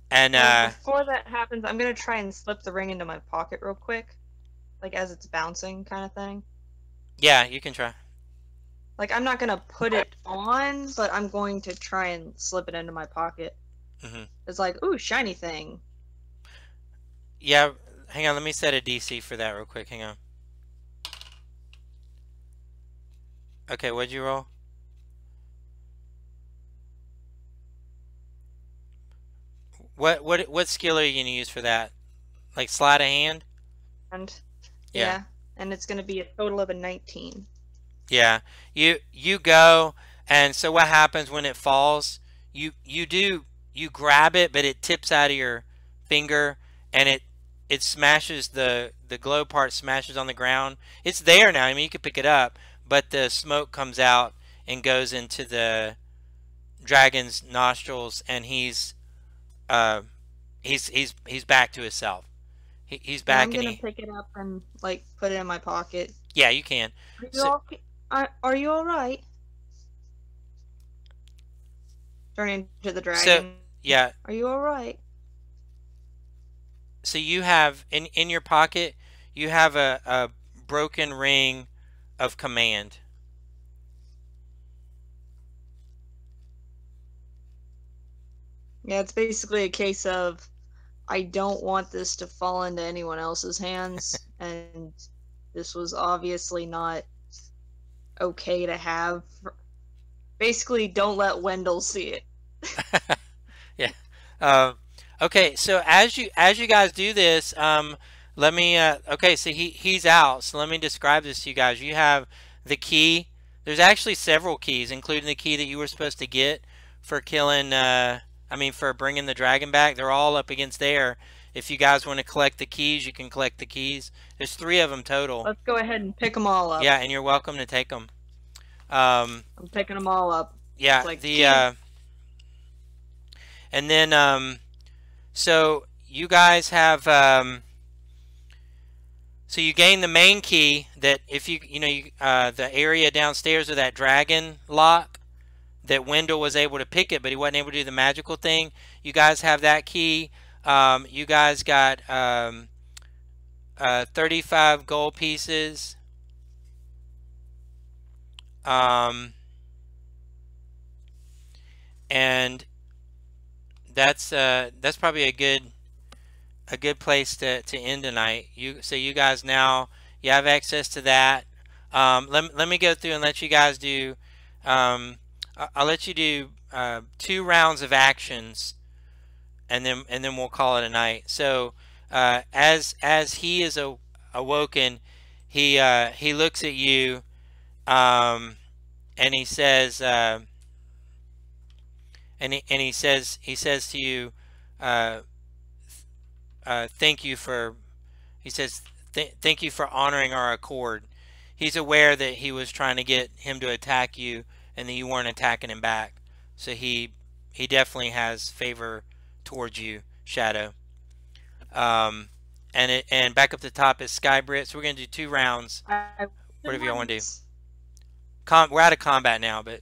And before that happens, I'm gonna try and slip the ring into my pocket real quick, like as it's bouncing, kind of thing. Yeah, you can try. Like, I'm not gonna put it on, but I'm going to try and slip it into my pocket. Mm-hmm. It's like, ooh, shiny thing. Yeah, hang on. Let me set a DC for that real quick. Hang on. Okay, what'd you roll? What skill are you gonna use for that? Like sleight of hand? And yeah, and it's gonna be a total of a 19. Yeah, you go, and so what happens when it falls? You grab it, but it tips out of your finger, and it smashes the glow part smashes on the ground. It's there now. I mean, you could pick it up, but the smoke comes out and goes into the dragon's nostrils, and he's back to himself. He's back. I'm and gonna pick it up and like put it in my pocket. Yeah, you can. Are you all right? turning to the dragon. So yeah. Are you all right? So you have in your pocket, you have a broken ring of command. Yeah, it's basically a case of I don't want this to fall into anyone else's hands, and this was obviously not okay to have. Basically, don't let Wendell see it. Yeah. Okay. So as you guys do this, let me. Okay. So he's out. So let me describe this to you guys. You have the key. There's actually several keys, including the key that you were supposed to get for killing. For bringing the dragon back. They're all up against there. If you guys want to collect the keys, you can collect the keys. There's 3 of them total. Let's go ahead and pick them all up. Yeah, and you're welcome to take them. I'm picking them all up. Yeah, like and then so you guys have so you gain the main key that if you the area downstairs of that dragon lock that Wendell was able to pick it, but he wasn't able to do the magical thing. You guys have that key. You guys got 35 gold pieces. And that's probably a good place to end tonight. So you guys now you have access to that. Let me go through and let you guys do. I'll let you do 2 rounds of actions, and then we'll call it a night. So as he is awoken, he looks at you, and he says he says to you, thank you for. He says thank you for honoring our accord. He's aware that he was trying to get him to attack you, and that you weren't attacking him back. So he definitely has favor towards you, Shadow. And back up the top is Skybrit. So we're gonna do 2 rounds. Whatever you want to do. We're out of combat now, but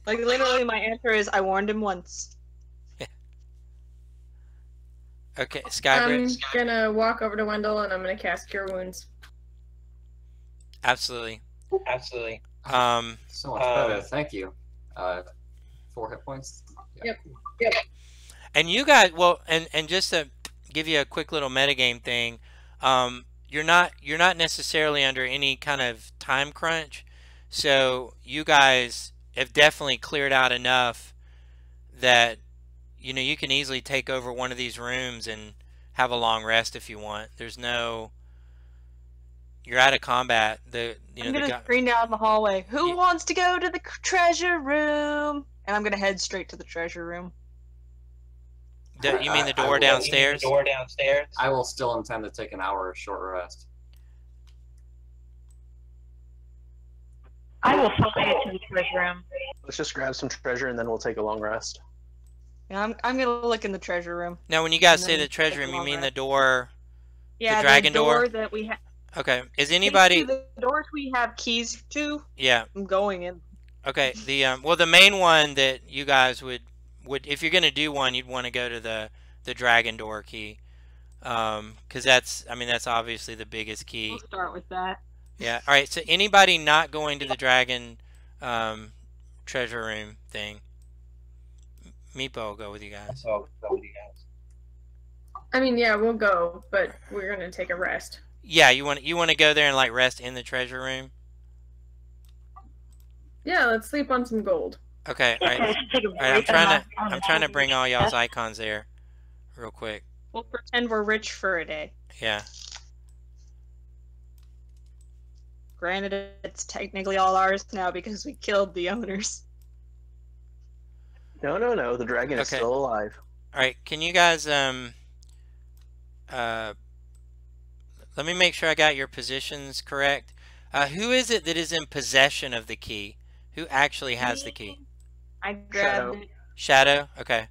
like literally my answer is I warned him once. Okay, Skybrit. I'm gonna walk over to Wendell and I'm gonna cast Cure Wounds. Absolutely. So much better. Thank you. 4 hit points. Yep. And you guys, well, and just to give you a quick little metagame thing, you're not necessarily under any kind of time crunch, so you guys have definitely cleared out enough that you can easily take over one of these rooms and have a long rest if you want. You're out of combat. I'm gonna scream down the hallway. Who wants to go to the treasure room? And I'm gonna head straight to the treasure room. You mean the door downstairs? I will still intend to take an hour of short rest. I will follow you to the treasure room. Let's just grab some treasure and then we'll take a long rest. Yeah, I'm gonna look in the treasure room. Now, when you guys say the treasure room, you mean the door? Yeah, the dragon door that we have. Okay. Is anybody? The doors we have keys to. Yeah. I'm going in. Okay. The main one that you guys would if you're gonna do one, you'd want to go to the dragon door key, because that's obviously the biggest key. We'll start with that. Yeah. All right. So anybody not going to the dragon treasure room thing? Meepo will go with you guys. I mean, yeah, we'll go, but we're gonna take a rest. Yeah, you want to go there and like rest in the treasure room. Yeah, let's sleep on some gold. Okay, all right. I'm trying to bring all y'all's icons there, real quick. We'll pretend we're rich for a day. Yeah. Granted, it's technically all ours now because we killed the owners. No. The dragon is still alive. All right. Can you guys let me make sure I got your positions correct. Who is it that is in possession of the key? Who actually has the key? I grabbed it. Shadow? Okay.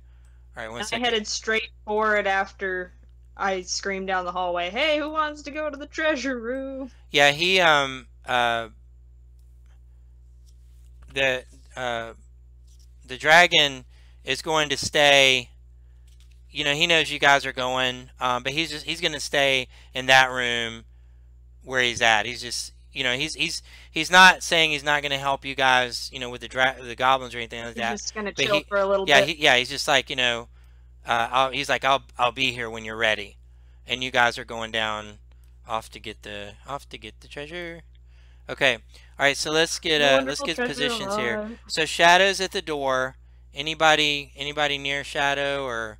All right, one I second. headed straight for it after I screamed down the hallway, "Hey, who wants to go to the treasure room?" Yeah, he the dragon is going to stay. You know, he knows you guys are going, but he's going to stay in that room where he's at. He's just, you know, he's not saying he's not going to help you guys, you know, with the goblins or anything like that. He's just gonna But chill for a little bit. he's just like, you know, he's like, I'll be here when you're ready, and you guys are going down off to get the treasure. Okay, all right. So let's get positions here. So Shadow's at the door. Anybody near Shadow, or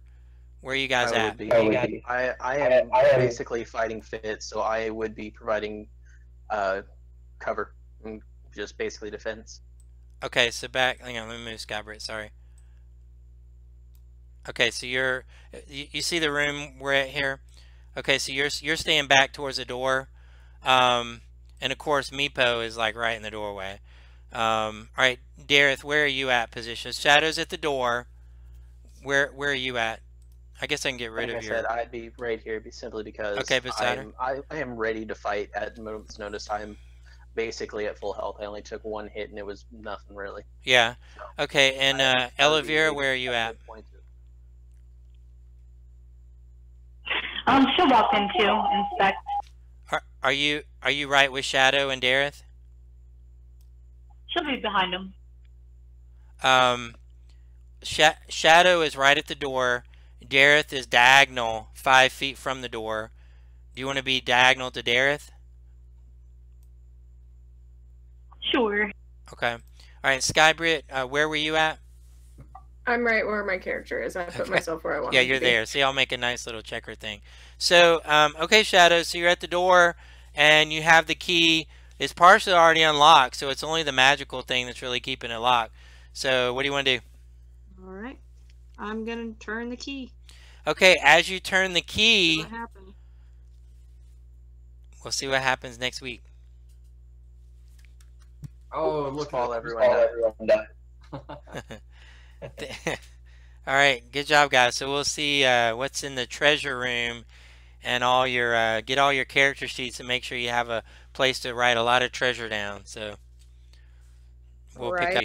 where are you guys at? I am basically fighting fit, so I would be providing cover, and just basically defense. Okay, so back. Hang on, let me move Skybrit. Sorry. Okay, so you see the room we're at here. Okay, so you're staying back towards the door, and of course Meepo is like right in the doorway. All right, Dareth, where are you at position? Shadow's at the door. Where are you at? I guess I can get rid of your. Like I said, I'd be right here, simply because I am ready to fight at moment's notice. I'm basically at full health. I only took one hit, and it was nothing really. Yeah. So, okay, and Elvira, where are you at? She'll walk in too, inspect. Are you right with Shadow and Dareth? She'll be behind him. Shadow is right at the door. Dareth is diagonal 5 feet from the door. Do you want to be diagonal to Dareth? Sure. Okay. All right, Skybrit, where were you at? I'm right where my character is. I put myself where I want. Yeah, you're there. See, I'll make a nice little checker thing. So, okay, Shadow. So you're at the door, and you have the key. It's partially already unlocked, so it's only the magical thing that's really keeping it locked. So, what do you want to do? All right. I'm gonna turn the key. Okay, as you turn the key, What happened? We'll see what happens next week. Oh, look, all everyone died. All right, good job, guys. So we'll see what's in the treasure room, and all your get all your character sheets and make sure you have a place to write a lot of treasure down. So we'll pick up.